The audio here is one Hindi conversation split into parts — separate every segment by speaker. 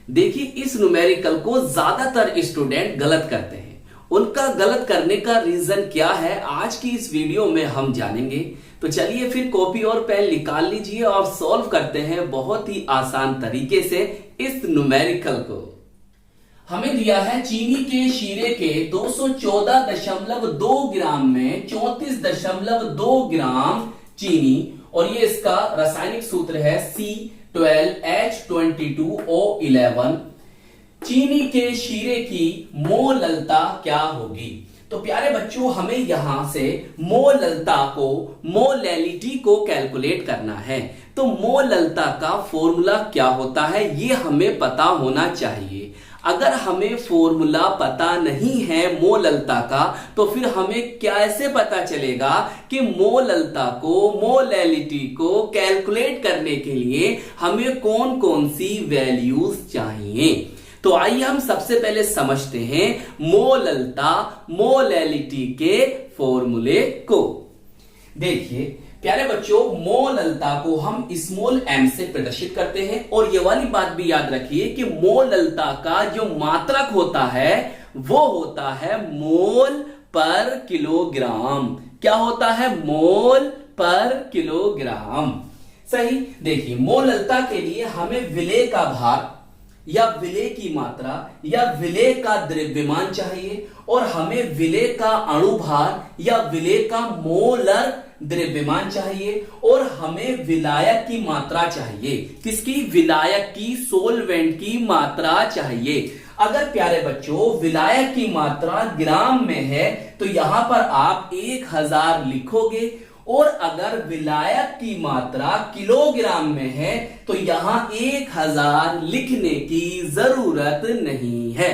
Speaker 1: देखिए, इस न्यूमेरिकल को ज्यादातर स्टूडेंट गलत करते हैं। उनका गलत करने का रीजन क्या है, आज की इस वीडियो में हम जानेंगे। तो चलिए फिर कॉपी और पेन निकाल लीजिए और सॉल्व करते हैं बहुत ही आसान तरीके से इस न्यूमेरिकल को। हमें दिया है चीनी के शीरे के 214.2 ग्राम में 34.2 ग्राम चीनी, और ये इसका रासायनिक सूत्र है C12H22O11। चीनी के शीरे की मोललता क्या होगी? तो प्यारे बच्चों, हमें यहां से मोललता को, मोलैलिटी को कैलकुलेट करना है। तो मोललता का फॉर्मूला क्या होता है ये हमें पता होना चाहिए। अगर हमें फॉर्मूला पता नहीं है मोललता का, तो फिर हमें कैसे पता चलेगा कि मोललता को, मोलैलिटी को कैलकुलेट करने के लिए हमें कौन कौन सी वैल्यूज चाहिए। तो आइए हम सबसे पहले समझते हैं मोललता, मोलैलिटी के फॉर्मूले को। देखिए प्यारे बच्चों, मोललता को हम स्मॉल m से प्रदर्शित करते हैं, और ये वाली बात भी याद रखिए कि मोललता का जो मात्रक होता है वो होता है मोल पर किलोग्राम। क्या होता है? मोल पर किलोग्राम। सही। देखिए, मोललता के लिए हमें विलेय का भार या विलेय की मात्रा या विलेय का द्रव्यमान चाहिए, और हमें विलेय का अणुभार या विलेय का मोलर द्रव्यमान चाहिए, और हमें विलायक की मात्रा चाहिए। किसकी? विलायक की, सोलवेंट की मात्रा चाहिए। अगर प्यारे बच्चों विलायक की मात्रा ग्राम में है तो यहां पर आप 1000 लिखोगे, और अगर विलायक की मात्रा किलोग्राम में है तो यहां 1000 लिखने की जरूरत नहीं है।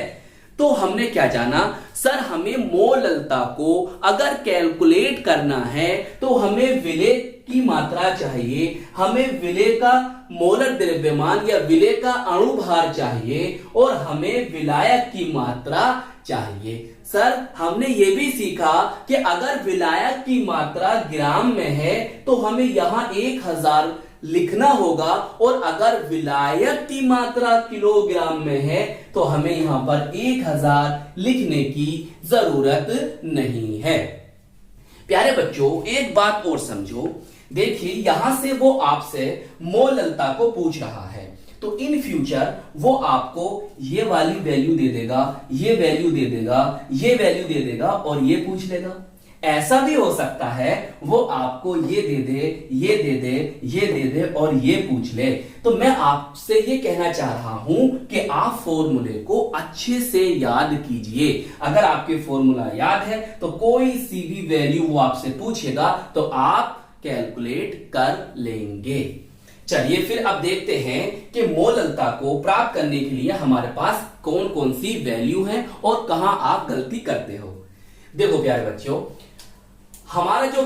Speaker 1: तो हमने क्या जाना? सर, हमें मोललता को अगर कैलकुलेट करना है तो हमें विलेय की मात्रा चाहिए, हमें विलेय का मोलर द्रव्यमान या विलेय का अणुभार चाहिए, और हमें विलायक की मात्रा चाहिए। सर, हमने यह भी सीखा कि अगर विलायक की मात्रा ग्राम में है तो हमें यहां 1000 लिखना होगा, और अगर विलायक की मात्रा किलोग्राम में है तो हमें यहां पर 1000 लिखने की जरूरत नहीं है। प्यारे बच्चों, एक बात और समझो। देखिए, यहां से वो आपसे मोललता को पूछ रहा है, तो इन फ्यूचर वो आपको ये वाली वैल्यू दे देगा, ये वैल्यू दे देगा, ये वैल्यू दे देगा, और ये पूछ लेगा। ऐसा भी हो सकता है वो आपको ये दे दे, ये दे दे, ये दे दे, और ये पूछ ले। तो मैं आपसे ये कहना चाह रहा हूं कि आप फॉर्मूले को अच्छे से याद कीजिए। अगर आपके फॉर्मूला याद है तो कोई सी भी वैल्यू वो आपसे पूछेगा तो आप कैलकुलेट कर लेंगे। चलिए फिर अब देखते हैं कि मोललता को प्राप्त करने के लिए हमारे पास कौन कौन सी वैल्यू है और कहां आप गलती करते हो। देखो प्यारे बच्चों, हमारा जो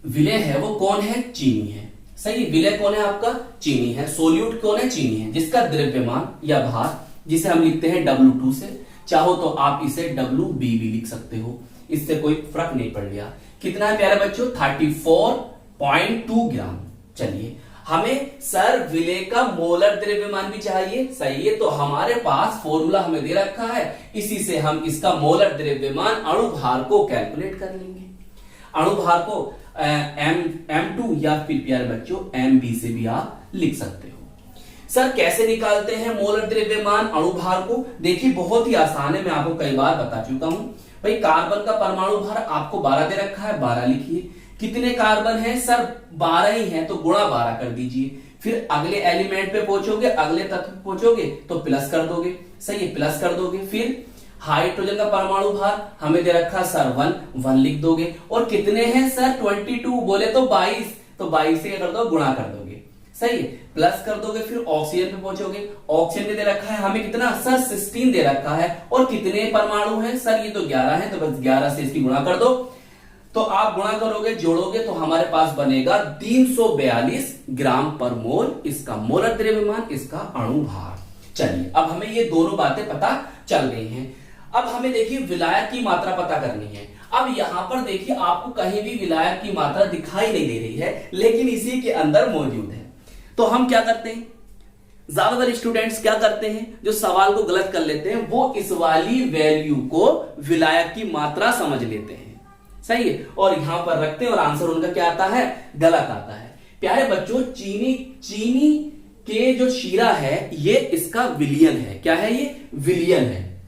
Speaker 1: विलेय है वो कौन है? चीनी है। सही। विलेय कौन है आपका? चीनी है। सोल्यूट कौन है? चीनी है, जिसका द्रव्यमान या भार जिसे हम लिखते हैं W2 से। चाहो तो आप इसे WB भी लिख सकते हो, इससे कोई फर्क नहीं पड़ गया। कितना है प्यारे बच्चों? 34.2 ग्राम। चलिए, हमें सर विलेय का मोलर द्रव्यमान भी चाहिए। सही है। तो हमारे पास फॉर्मूला हमें दे रखा है, इसी से हम इसका मोलर द्रव्यमान, अणुभार को कैलकुलेट कर लेंगे। अणुभार को M2 या फिर प्यारे बच्चों MB से भी आप लिख सकते हो। सर, कैसे निकालते हैं मोलर द्रव्यमान, अणुभार को? देखिए, बहुत ही आसान है, मैं आपको कई बार बता चुका हूं। भाई, कार्बन का परमाणु भार आपको 12 दे रखा है, 12 लिखिए। कितने कार्बन है? सर 12 ही है, तो गुणा 12 कर दीजिए। फिर अगले एलिमेंट पे पहुंचोगे, अगले तत्व पे पहुंचोगे तो प्लस कर दोगे। सही है, प्लस कर दोगे। फिर हाइड्रोजन का परमाणु भार हमें दे रखा सर 1 लिख दोगे। और कितने हैं सर? 22 बोले तो 22, तो 22 से कर दो, गुणा कर दोगे। सही है, प्लस कर दोगे। फिर ऑक्सीजन पे पहुंचोगे, ऑक्सीजन दे रखा है हमें कितना? सर 16 दे रखा है। और कितने परमाणु हैं? सर ये तो 11 है, तो बस 11 से इसकी गुणा कर दो। तो आप गुणा करोगे, जोड़ोगे, तो हमारे पास बनेगा 342 ग्राम पर मोल इसका मोलर द्रव्यमान, इसका अणुभार। चलिए, अब हमें ये दोनों बातें पता चल गई हैं। अब हमें देखिए विलायक की मात्रा पता करनी है। अब यहां पर देखिए आपको कहीं भी विलायक की मात्रा दिखाई नहीं दे रही है, लेकिन इसी के अंदर मौजूद है। तो हम क्या करते हैं? ज्यादातर स्टूडेंट्स क्या करते हैं, जो सवाल को गलत कर लेते हैं, वो इस वाली वैल्यू को विलायक की मात्रा समझ लेते हैं, सही है, और यहां पर रखते हैं और आंसर उनका क्या आता है, गलत आता है। प्यारे बच्चों, चीनी के जो शीरा है ये इसका विलियन है। क्या है ये? विलियन है।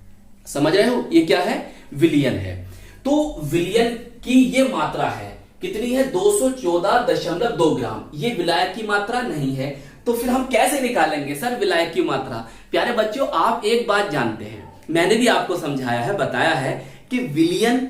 Speaker 1: समझ रहे हो, ये क्या है? विलियन है। तो विलियन की ये मात्रा है, कितनी है? 214.2 ग्राम। ये विलायक की मात्रा नहीं है, तो फिर हम कैसे निकालेंगे सर विलायक की मात्रा? प्यारे बच्चों, आप एक बात जानते हैं, मैंने भी आपको समझाया है, बताया है कि विलियन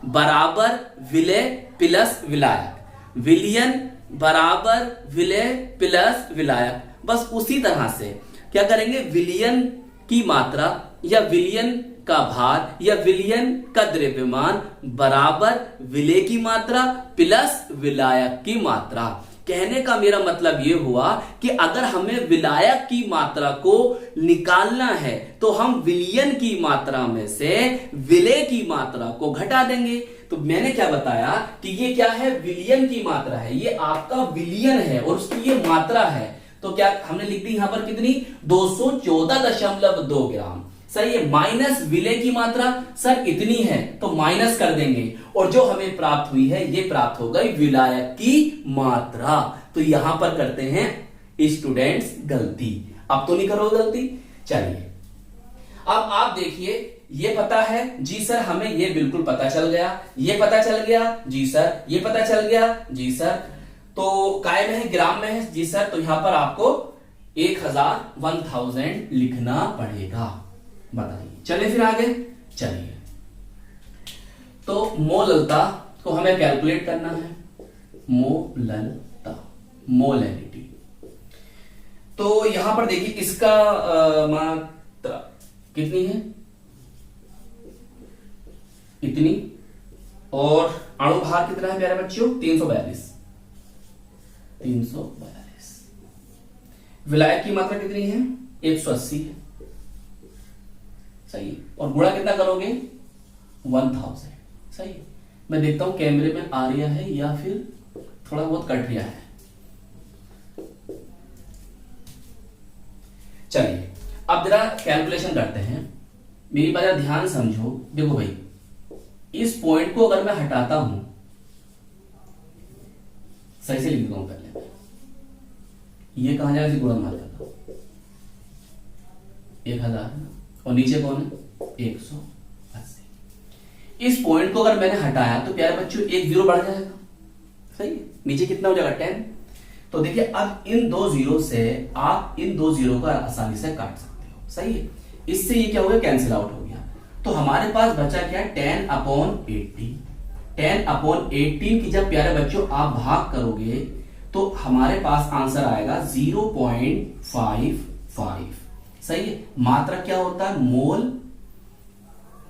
Speaker 1: बराबर विलय प्लस विलायक, विलियन बराबर विलय प्लस विलायक। बस उसी तरह से क्या करेंगे, विलियन की मात्रा या विलियन का भार या विलियन का द्रव्यमान बराबर विलय की मात्रा प्लस विलायक की मात्रा। कहने का मेरा मतलब यह हुआ कि अगर हमें विलायक की मात्रा को निकालना है तो हम विलियन की मात्रा में से विलय की मात्रा को घटा देंगे। तो मैंने क्या बताया कि ये क्या है, विलियन की मात्रा है, ये आपका विलियन है और उसकी ये मात्रा है। तो क्या हमने लिख दी यहां पर कितनी, 214.2 ग्राम, सही है। माइनस विलय की मात्रा सर इतनी है, तो माइनस कर देंगे और जो हमें प्राप्त हुई है ये प्राप्त हो गई विलायक की मात्रा। तो यहां पर करते हैं स्टूडेंट्स गलती। अब तो नहीं करोगे गलती। चलिए अब आप देखिए, ये पता है जी सर, हमें ये बिल्कुल पता चल गया, ये पता चल गया जी सर, ये पता चल गया जी सर। तो काय में है, ग्राम में है जी सर, तो यहां पर आपको 1000 लिखना पड़ेगा। बताइए, चलिए फिर आगे चलिए। तो मोललता को हमें कैलकुलेट करना है, मोललता, मोलैलिटी। तो यहां पर देखिए इसका मात्रा कितनी है, इतनी, और अणुभार कितना है प्यारे बच्चों, 342। विलायक की मात्रा कितनी है, 180 है, सही है, और गुणा कितना करोगे, 1000, सही है। मैं देखता हूं कैमरे में आ रहा है या फिर थोड़ा बहुत कट रहा है। चलिए अब जरा कैलकुलेशन करते हैं, मेरी बात ध्यान समझो। देखो भाई, इस पॉइंट को अगर मैं हटाता हूं, सही से लिख दूंगा पहले, ये कहां जाएगा, गुणा मार करता हूं, 1000 और नीचे कौन है, 180। इस पॉइंट को अगर मैंने हटाया तो प्यारे बच्चों एक जीरो बढ़ जाएगा, सही है। नीचे कितना हो जाएगा, 10। तो देखिए अब इन दो जीरो से आप इन दो जीरो का आसानी से काट सकते हो, सही है। इससे ये क्या हो गया, कैंसिल आउट हो गया। तो हमारे पास बचा क्या, 10/18। 10/18 की जब प्यारे बच्चों आप भाग करोगे तो हमारे पास आंसर आएगा 0.55, सही है। मात्रा क्या होता है, मोल,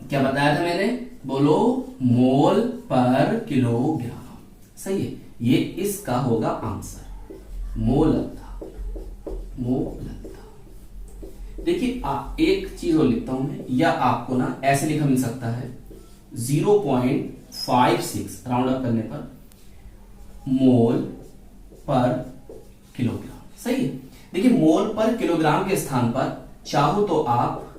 Speaker 1: क्या बताया था मैंने, बोलो, मोल पर किलोग्राम, सही है। ये इसका होगा आंसर, मोललता, मोललता। देखिए एक चीज और लिखता हूं मैं, या आपको ना ऐसे लिखा मिल सकता है, 0.56 राउंड अप करने पर मोल पर किलोग्राम, सही है। देखिए मोल पर किलोग्राम के स्थान पर चाहो तो आप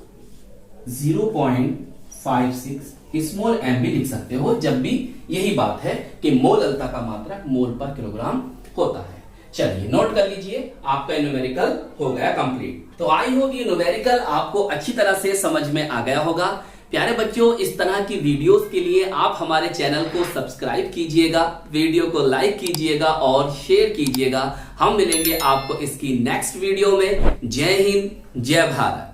Speaker 1: 0.56 स्मॉल m भी लिख सकते हो, जब भी यही बात है कि मोललता का मात्रक मोल पर किलोग्राम होता है। चलिए नोट कर लीजिए, आपका न्यूमेरिकल हो गया कंप्लीट। तो आई होप ये न्यूमेरिकल आपको अच्छी तरह से समझ में आ गया होगा। प्यारे बच्चों, इस तरह की वीडियोस के लिए आप हमारे चैनल को सब्सक्राइब कीजिएगा, वीडियो को लाइक कीजिएगा और शेयर कीजिएगा। हम मिलेंगे आपको इसकी नेक्स्ट वीडियो में। जय हिंद, जय भारत।